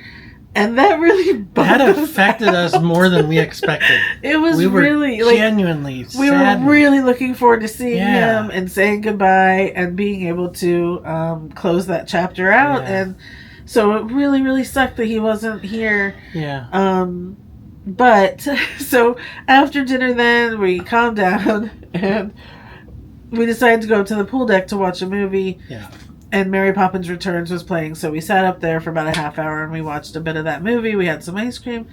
And that really That bugged us affected us more than we expected. It was We were really like genuinely we saddened. were really looking forward to seeing Yeah. him and saying goodbye and being able to close that chapter out. Yeah. And so it really, really sucked that he wasn't here. Yeah. But so after dinner, then we calmed down and we decided to go to the pool deck to watch a movie. Yeah. And Mary Poppins Returns was playing, so we sat up there for about a half hour and we watched a bit of that movie. We had some ice cream.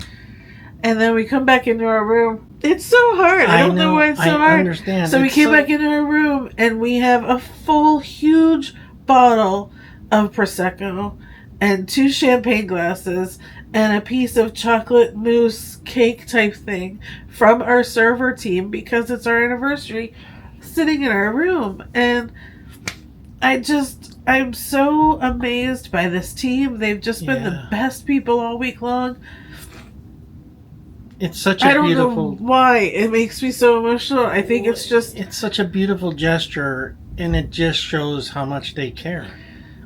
And then we come back into our room. It's so hard. I don't know why it's so hard. I understand. So we It's came back into our room and we have a full, huge bottle of Prosecco and 2 champagne glasses and a piece of chocolate mousse cake type thing from our server team because it's our anniversary sitting in our room. And I'm so amazed by this team. They've just been the best people all week long. It's such a I don't beautiful. know why it makes me so emotional. I think it's just It's such a beautiful gesture, and it just shows how much they care.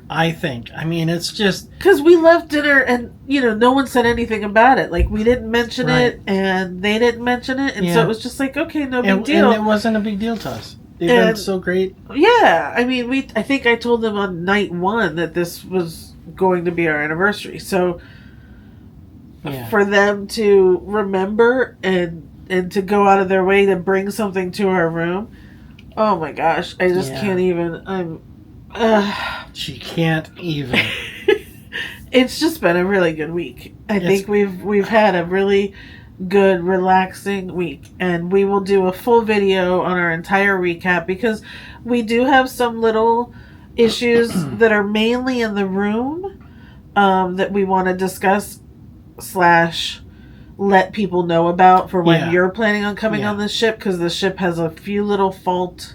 I think. I mean, it's just because we left dinner and no one said anything about it. Like we didn't mention it, and they didn't mention it, and so Yeah. it was just like, okay, no big deal. And it wasn't a big deal to us. They've been so great. Yeah, I mean, I think I told them on night 1 that this was going to be our anniversary. So for them to remember and to go out of their way to bring something to our room, oh my gosh, I just can't even. She can't even. It's just been a really good week. I think we've had a really good, relaxing week, and we will do a full video on our entire recap because we do have some little issues that are mainly in the room that we want to discuss / let people know about for when you're planning on coming on this ship, because the ship has a few little faults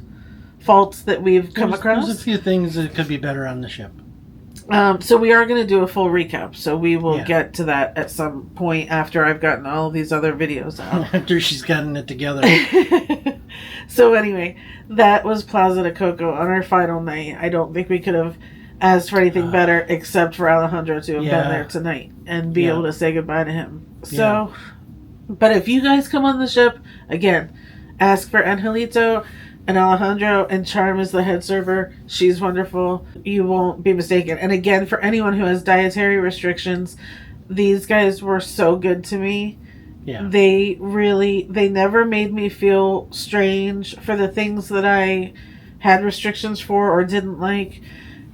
that we've come across. There's a few things that could be better on the ship. So we are going to do a full recap. So we will get to that at some point after I've gotten all of these other videos out. After she's gotten it together. So anyway, that was Plaza to Coco on our final night. I don't think we could have asked for anything better except for Alejandro to have been there tonight and be able to say goodbye to him. So, but if you guys come on the ship, again, ask for Angelito and Alejandro, and Charm is the head server. She's wonderful. You won't be mistaken. And again, for anyone who has dietary restrictions, these guys were so good to me. Yeah. They never made me feel strange for the things that I had restrictions for or didn't like.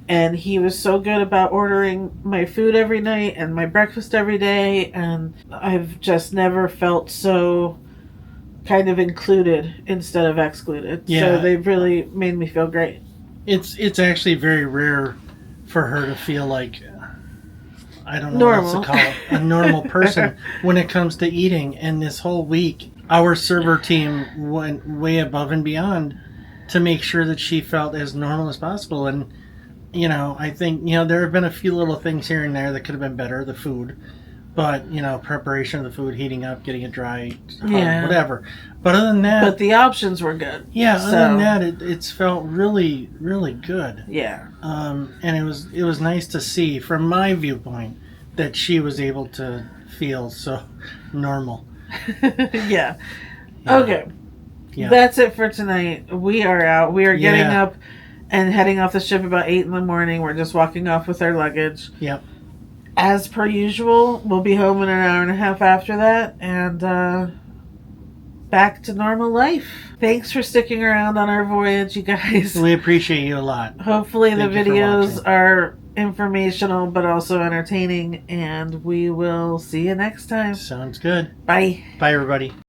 And he was so good about ordering my food every night and my breakfast every day. And I've just never felt so kind of included instead of excluded. Yeah. So they've really made me feel great. It's actually very rare for her to feel like, I don't know what else to call it, a normal person when it comes to eating. And this whole week, our server team went way above and beyond to make sure that she felt as normal as possible. And, I think, there have been a few little things here and there that could have been better, the food. But, preparation of the food, heating up, getting it dry, whatever. But other than that... But the options were good. Yeah, other than that, it's felt really, really good. Yeah. And it was nice to see, from my viewpoint, that she was able to feel so normal. Yeah. Okay. Yeah. That's it for tonight. We are out. We are getting up and heading off the ship about 8 in the morning. We're just walking off with our luggage. Yep. As per usual, we'll be home in an hour and a half after that, and back to normal life. Thanks for sticking around on our voyage, you guys. We appreciate you a lot. Hopefully the videos are informational but also entertaining, and we will see you next time. Sounds good. Bye. Bye, everybody.